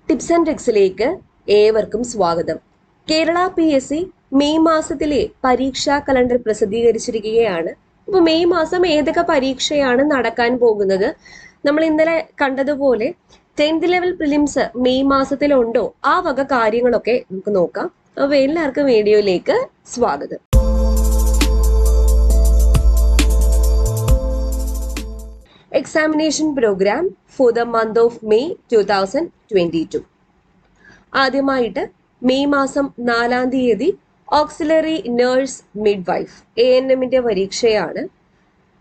Tips and ട്രിക്സിലേക്ക് ഏവർക്കും സ്വാഗതം. Kerala PSC May മാസത്തിലെ പരീക്ഷാ കലണ്ടർ പ്രസിദ്ധീകരിച്ചിരിക്കുകയാണ്. അപ്പോൾ മെയ് മാസം ഏതൊക്കെ പരീക്ഷയാണ് നടക്കാൻ പോകുന്നത്? നമ്മൾ ഇന്നലെ കണ്ടതുപോലെ 10th ലെവൽ പ്രിലിംസ് മെയ് മാസത്തിലുണ്ടോ? ആ വക കാര്യങ്ങളൊക്കെ നമുക്ക് നോക്കാം. അപ്പോൾ എല്ലാവർക്കും വീഡിയോയിലേക്ക് സ്വാഗതം. Examination program for the month of May 2022. ആദ്യമായിട്ട് മെയ് മാസം 4-ാം തീയതി ഓക്സിലറി നേഴ്സ് മിഡ്വൈഫ് ANMന്റെ പരീക്ഷയാണ്.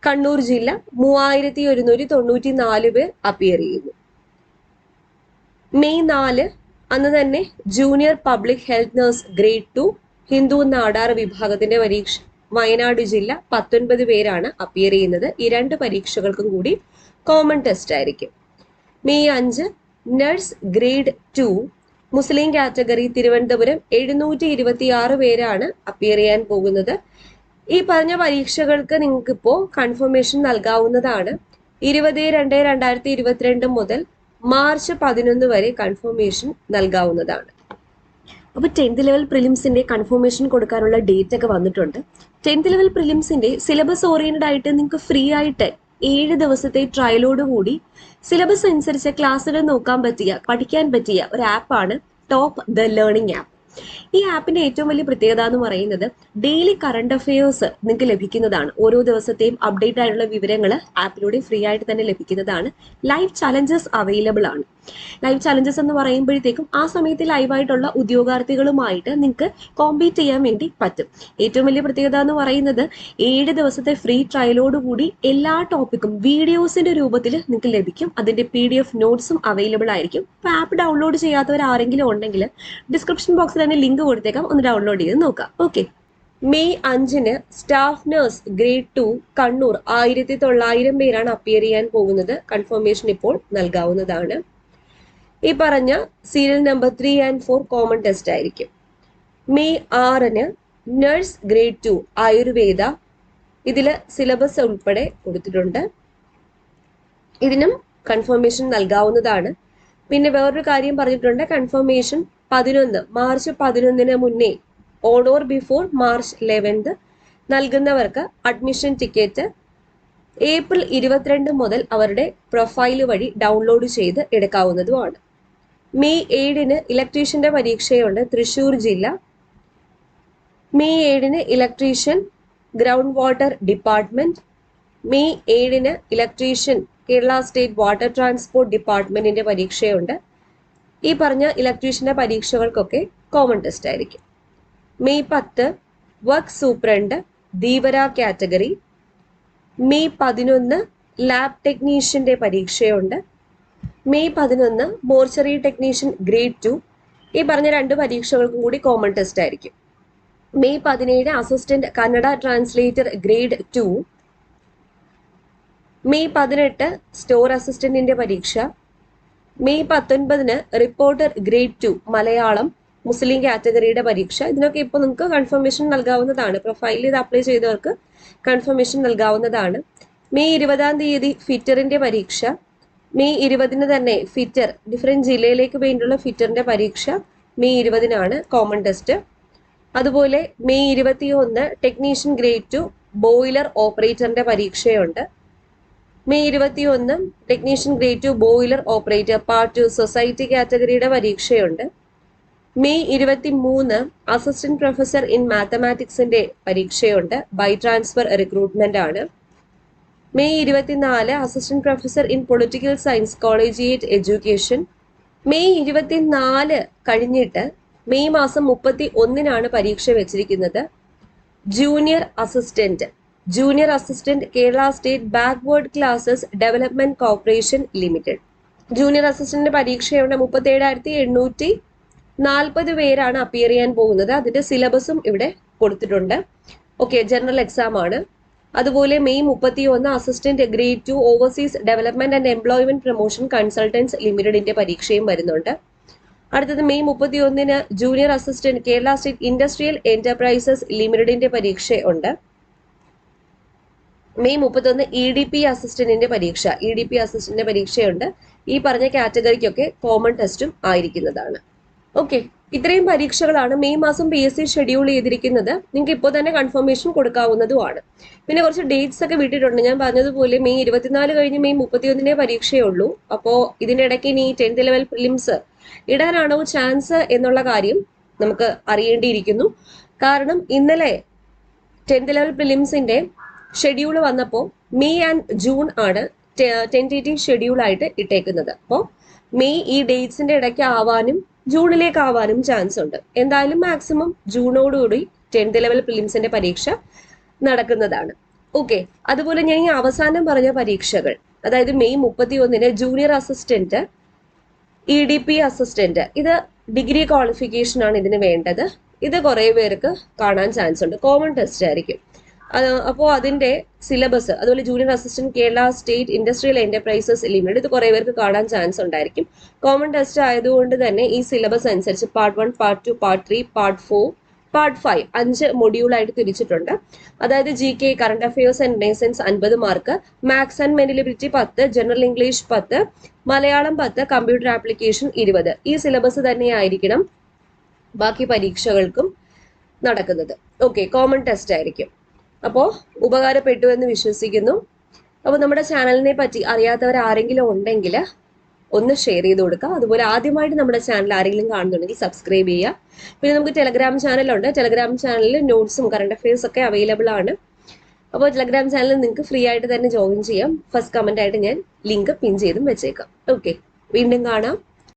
കണ്ണൂർ ജില്ല 3194 പേർ അപ്പിയർ ചെയ്യുന്നു. മെയ് 4 അന്ന് തന്നെ junior public health nurse grade 2 Hindu Nadar വിഭാഗത്തിന്റെ പരീക്ഷ വയനാട് ജില്ല 19 പേരാണ് അപ്പിയർ ചെയ്യുന്നത്. ഈ രണ്ട് പരീക്ഷകൾക്കും കൂടി കോമൺ ടെസ്റ്റ് ആയിരിക്കും. മെയ് 5 നഴ്സ് ഗ്രേഡ് 2 മുസ്ലിം കാറ്റഗറി തിരുവനന്തപുരം 726 പേരാണ് അപ്പിയർ ചെയ്യാൻ പോകുന്നത്. ഈ പറഞ്ഞ പരീക്ഷകൾക്ക് നിങ്ങൾക്ക് ഇപ്പോൾ കൺഫർമേഷൻ നൽകാവുന്നതാണ്. 20/2/2022 മുതൽ മാർച്ച് 11 വരെ കൺഫർമേഷൻ നൽകാവുന്നതാണ്. അപ്പോൾ 10th ലെവൽ പ്രിലിംസിന്റെ കൺഫർമേഷൻ കൊടുക്കാനുള്ള ഡേറ്റ് ഒക്കെ വന്നിട്ടുണ്ട്. 10th ലെവൽ പ്രിലിംസിന്റെ സിലബസ് ഓറിയന്റഡ് ആയിട്ട് നിങ്ങൾക്ക് ഫ്രീ ആയിട്ട് 7 ദിവസത്തെ ട്രയലോടുകൂടി സിലബസ് അനുസരിച്ച് ക്ലാസ്സുകൾ നോക്കാൻ പറ്റിയ പഠിക്കാൻ പറ്റിയ ഒരു ആപ്പാണ് ടോപ്പ് ദ ലേണിംഗ് ആപ്പ്. ഈ ആപ്പിന്റെ ഏറ്റവും വലിയ പ്രത്യേകത എന്ന് പറയുന്നത് ഡെയിലി കറണ്ട് അഫയേഴ്സ് നിങ്ങൾക്ക് ലഭിക്കുന്നതാണ്. ഓരോ ദിവസത്തെയും അപ്ഡേറ്റ് ആയിട്ടുള്ള വിവരങ്ങൾ ആപ്പിലൂടെ ഫ്രീ ആയിട്ട് തന്നെ ലഭിക്കുന്നതാണ്. ലൈവ് ചലഞ്ചസ് അവൈലബിൾ ആണ്. ലൈവ് ചലഞ്ചസ് എന്ന് പറയുമ്പോഴത്തേക്കും ആ സമയത്ത് ലൈവായിട്ടുള്ള ഉദ്യോഗാർത്ഥികളുമായിട്ട് നിങ്ങൾക്ക് കോമ്പീറ്റ് ചെയ്യാൻ വേണ്ടി പറ്റും. ഏറ്റവും വലിയ പ്രത്യേകത എന്ന് പറയുന്നത് 7 ദിവസത്തെ ഫ്രീ ട്രയലോടുകൂടി എല്ലാ ടോപ്പിക്കും വീഡിയോസിന്റെ രൂപത്തിൽ നിങ്ങൾക്ക് ലഭിക്കും. അതിന്റെ PDF നോട്ട്സും അവൈലബിൾ ആയിരിക്കും. അപ്പോൾ ആപ്പ് ഡൗൺലോഡ് ചെയ്യാത്തവർ ആരെങ്കിലും ഉണ്ടെങ്കിൽ ഡിസ്ക്രിപ്ഷൻ ബോക്സിൽ തന്നെ ലിങ്ക് കൊടുത്തേക്കാം, ഒന്ന് ഡൗൺലോഡ് ചെയ്ത് നോക്കാം. Okay. May 5 staff nurse grade 2 Kannur 1900 പേരാണ് അപ്പിയർ ചെയ്യാൻ പോകുന്നത്. കൺഫർമേഷൻ ഇപ്പോൾ നൽകാവുന്നതാണ്. ഈ പറഞ്ഞ serial number 3 and 4 common test ആയിരിക്കും. മെയ് 6 നഴ്സ് ഗ്രേഡ് 2 ആയുർവേദ, ഇതിൽ സിലബസ് ഉൾപ്പെടെ കൊടുത്തിട്ടുണ്ട്. ഇതിനും കൺഫർമേഷൻ നൽകാവുന്നതാണ്. പിന്നെ വേറൊരു കാര്യം പറഞ്ഞിട്ടുണ്ട്, കൺഫർമേഷൻ മാർച്ച് 11 മുന്നേ ഓൺ ഓർ ബിഫോർ മാർച്ച് 11 നൽകുന്നവർക്ക് അഡ്മിഷൻ ടിക്കറ്റ് ഏപ്രിൽ 22 മുതൽ അവരുടെ പ്രൊഫൈൽ വഴി ഡൗൺലോഡ് ചെയ്ത് എടുക്കാവുന്നതുമാണ്. മെയ് 7 ഇലക്ട്രീഷ്യന്റെ പരീക്ഷയുണ്ട് തൃശ്ശൂർ ജില്ല. May 7 electrician ground water department. May 7 electrician Kerala state water transport ഡിപ്പാർട്ട്മെന്റിന്റെ പരീക്ഷയുണ്ട്. ഈ പറഞ്ഞ ഇലക്ട്രീഷ്യന്റെ പരീക്ഷകൾക്കൊക്കെ കോമൺ ടെസ്റ്റ് ആയിരിക്കും. May 10 work superintendent Dheevara category. May 11 lab ടെക്നീഷ്യന്റെ പരീക്ഷയുണ്ട്. May 11 mortuary technician grade 2. ഈ പറഞ്ഞ രണ്ട് പരീക്ഷകൾക്കും കൂടി കോമൺ ടെസ്റ്റ് ആയിരിക്കും. May 17 assistant Kannada translator grade 2. May 18 store അസിസ്റ്റന്റിന്റെ പരീക്ഷ. മെയ് 19 റിപ്പോർട്ടർ ഗ്രേഡ് 2 മലയാളം മുസ്ലിം കാറ്റഗറിയുടെ പരീക്ഷ. ഇതിനൊക്കെ ഇപ്പോൾ നിങ്ങൾക്ക് കൺഫർമേഷൻ നൽകാവുന്നതാണ്. പ്രൊഫൈലിൽ ഇത് അപ്ലൈ ചെയ്തവർക്ക് കൺഫർമേഷൻ നൽകാവുന്നതാണ്. മെയ് 20-ാം തീയതി ഫിറ്ററിന്റെ പരീക്ഷ. മെയ് 20 തന്നെ ഫിറ്റർ ഡിഫറെന്റ് ജില്ലയിലേക്ക് വേണ്ടിയുള്ള ഫിറ്ററിന്റെ പരീക്ഷ മെയ് 20 കോമൺ ടെസ്റ്റ്. അതുപോലെ മെയ് 21 ടെക്നീഷ്യൻ ഗ്രേഡ് 2 ബോയിലർ ഓപ്പറേറ്ററിന്റെ പരീക്ഷയുണ്ട്. May 21 technician grade 2 boiler operator part 2 society കാറ്റഗറിയുടെ പരീക്ഷയുണ്ട്. മെയ് 23 അസിസ്റ്റന്റ് പ്രൊഫസർ ഇൻ മാത്തമാറ്റിക്സിന്റെ പരീക്ഷയുണ്ട്. ബൈ ട്രാൻസ്ഫർ റിക്രൂട്ട്മെന്റ് ആണ്. May 24 assistant professor in political science collegiate education. May 24 കഴിഞ്ഞിട്ട് മെയ് മാസം 31 പരീക്ഷ വെച്ചിരിക്കുന്നത്. Junior assistant Kerala state backward classes development corporation limited. Junior assistant പരീക്ഷയുണ്ട്. 37,840 പേരാണ് അപ്പിയർ ചെയ്യാൻ പോകുന്നത്. അതിന്റെ സിലബസും ഇവിടെ കൊടുത്തിട്ടുണ്ട്. ഓക്കെ, ജനറൽ എക്സാം ആണ്. അതുപോലെ May 31 assistant grade 2 overseas development and employment promotion consultants ലിമിറ്റഡിന്റെ പരീക്ഷയും വരുന്നുണ്ട്. അടുത്തത് May 31 junior assistant Kerala state industrial enterprises ലിമിറ്റഡിന്റെ പരീക്ഷ ഉണ്ട്. May 31 EDP അസിസ്റ്റന്റിന്റെ പരീക്ഷയുണ്ട്. ഈ പറഞ്ഞ കാറ്റഗറിക്കൊക്കെ കോമൺ ടെസ്റ്റും ആയിരിക്കുന്നതാണ്. ഓക്കെ, ഇത്രയും പരീക്ഷകളാണ് മെയ് മാസം PSC ഷെഡ്യൂൾ ചെയ്തിരിക്കുന്നത്. നിങ്ങൾക്ക് ഇപ്പോൾ തന്നെ കൺഫർമേഷൻ കൊടുക്കാവുന്നതുമാണ്. പിന്നെ കുറച്ച് ഡേറ്റ്സ് ഒക്കെ വിട്ടിട്ടുണ്ട്. ഞാൻ പറഞ്ഞതുപോലെ മെയ് 24 കഴിഞ്ഞ് മെയ് 31 പരീക്ഷയേ ഉള്ളൂ. അപ്പോൾ ഇതിന്റെ ഇടയ്ക്ക് ഇനി 10th ലെവൽ പ്രിലിംസ് ഇടാനാണോ ചാൻസ് എന്നുള്ള കാര്യം നമുക്ക് അറിയേണ്ടിയിരിക്കുന്നു. കാരണം ഇന്നലെ 10th ലെവൽ പ്രിലിംസിന്റെ ഷെഡ്യൂൾ വന്നപ്പോൾ മെയ് ആൻഡ് ജൂൺ ആണ് ടെന്റേറ്റീവ് ഷെഡ്യൂൾ ആയിട്ട് ഇട്ടേക്കുന്നത്. അപ്പോൾ മെയ് ഈ ഡേറ്റ്സിന്റെ ഇടയ്ക്ക് ആവാനും ജൂണിലേക്ക് ആവാനും ചാൻസ് ഉണ്ട്. എന്തായാലും മാക്സിമം ജൂണോടുകൂടി 10th ലെവൽ പ്രിലിംസിന്റെ പരീക്ഷ നടക്കുന്നതാണ്. ഓക്കെ, അതുപോലെ ഞാൻ ഈ അവസാനം പറഞ്ഞ പരീക്ഷകൾ, അതായത് May 31 junior assistant, EDP assistant, ഇത് ഡിഗ്രി ക്വാളിഫിക്കേഷൻ ആണ് ഇതിന് വേണ്ടത്. ഇത് കുറെ പേർക്ക് കാണാൻ ചാൻസ് ഉണ്ട്. കോമൺ ടെസ്റ്റ് ആയിരിക്കും. അപ്പോൾ അതിന്റെ സിലബസ്, അതുപോലെ junior assistant Kerala state industrial enterprises limited, ഇത് കുറെ പേർക്ക് കാണാൻ ചാൻസ് ഉണ്ടായിരിക്കും. കോമൺ ടെസ്റ്റ് ആയതുകൊണ്ട് തന്നെ ഈ സിലബസ് അനുസരിച്ച് part 1, part 2, part 3, part 4, part 5 5 മൊഡ്യൂളായിട്ട് തിരിച്ചിട്ടുണ്ട്. അതായത് GK, current affairs and renaissance 50 mark, maths and mental ability 10, general English 10, Malayalam 10, computer application 20. ഈ സിലബസ് തന്നെയായിരിക്കണം ബാക്കി പരീക്ഷകൾക്കും നടക്കുന്നത്. ഓക്കെ, കോമൺ ടെസ്റ്റ് ആയിരിക്കും. അപ്പോൾ ഉപകാരപ്പെട്ടു എന്ന് വിശ്വസിക്കുന്നു. അപ്പോൾ നമ്മുടെ ചാനലിനെ പറ്റി അറിയാത്തവർ ആരെങ്കിലും ഉണ്ടെങ്കിൽ ഒന്ന് ഷെയർ ചെയ്ത് കൊടുക്കുക. അതുപോലെ ആദ്യമായിട്ട് നമ്മുടെ ചാനൽ ആരെങ്കിലും കാണുന്നുണ്ടെങ്കിൽ സബ്സ്ക്രൈബ് ചെയ്യുക. പിന്നെ നമുക്ക് ടെലഗ്രാം ചാനലുണ്ട്. ടെലഗ്രാം ചാനലിൽ നോട്ട്സും കറണ്ട് അഫയേഴ്സ് ഒക്കെ അവൈലബിൾ ആണ്. അപ്പോൾ ടെലഗ്രാം ചാനലിൽ നിങ്ങൾക്ക് ഫ്രീ ആയിട്ട് തന്നെ ജോയിൻ ചെയ്യാം. ഫസ്റ്റ് കമന്റ് ആയിട്ട് ഞാൻ ലിങ്ക് പിൻ ചെയ്തും വെച്ചേക്കാം. ഓക്കെ, വീണ്ടും കാണാം.